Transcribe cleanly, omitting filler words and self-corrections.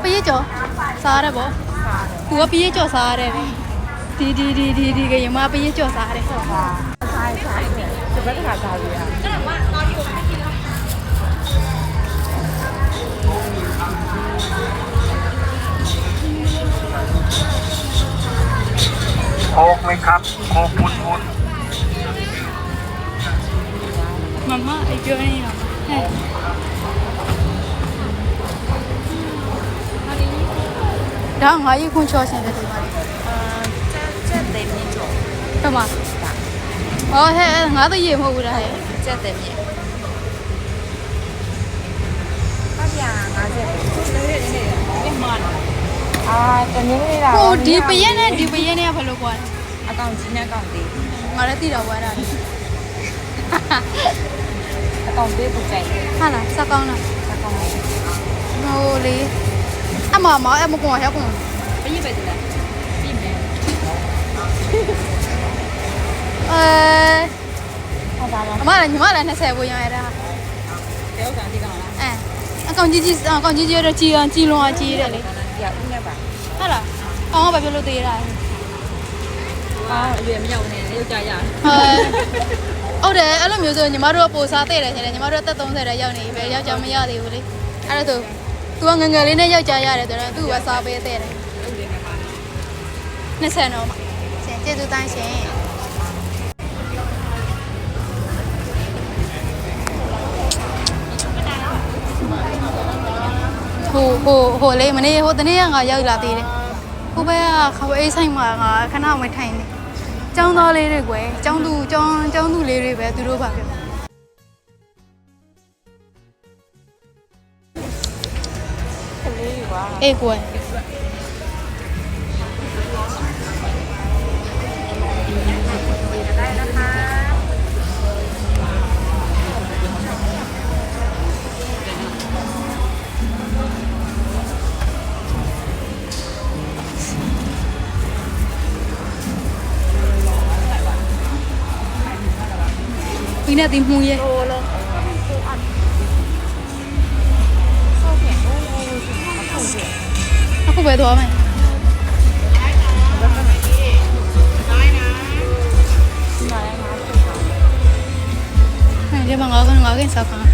ပည့်ကျော်စားရတယ်ပေါ့သူကပည့်ကျော်စားရတယ်ဒီကရမပည့်ကျော်စားရတယ်ဟုတ်ပါစားတယ်ဒီဘက်ကစားရရโคกไหมครับโคกพุนမမအပြောနေရဟဲ့ဒါငါရေခွန်ချောဆင်တယ်ဒီမှာချက်တယ်မြင့်ကျော်တမအော်ဟဲ့ငါတို့ရေမဟုတ်ဘူးလားဟဲ့ချက်တယ်မြင့်ပါဗျာ50ပဲဒီမှာတနည်းလေးလားဟိုဒီပရက်နဲ့ဒီပရက်နဲ့ကဘယ်လိုကွာအကောင်ကြီးနဲ့အကောင်သေးငါလည်းသိတော့ဝါတာအကောင်သေးပူကြိုက်ဟာလားစကောင်းလားစကောင်းဟိုလေအမမကွန်ရောက်ကွန်ဘယ်ပဲတူလားပြီးမယ်ဟုတ်ပါလားညီမလည်း20ဘူးရရတာတဲဥစ္စာဒီကောင်လားအကောင်ကြီးတော့ကြီးလွန်ကြီးတယ်လေဒီကဦးနဲ့ပါဟုတ်လားကောင်းကဘာပြောလို့သေးတာအရွယ်မရောက်နဲ့ရုပ်ကြရဟုတ်တယ်အဲ့လိုမျိုးဆိုညီမတို့ကပိုစားတဲ့တယ်ရှင်ညီမတို့တက်30တဲ့ရောက်နေပြီပဲယောက်ျားမရသေးဘူးလေအဲ့ဒါဆို तू ကငငယ်လေးနဲ့ယောက်ျားရတယ်ဆိုတော့သူ့ကစားပေးတဲ့တယ်20တော့ရှင်ကျေးဇူးတိုင်းရှင်ဟိုလေးမနေ့ဟိုတနေ့ကငါရောက်လာသေးတယ်ဟိုဘက်ကခဝေးဆိုင်မှာငါခဏမထိုင်နေကျောင်းသားလေးတွေကွယ်ကျောင်းသူလေးတွေပဲသူတို့ပါပြောအေးကွယ်ဒီနေ့ဒီမှုရဲ့အခုပဲသွားမယ်ဒီမှာငါကစား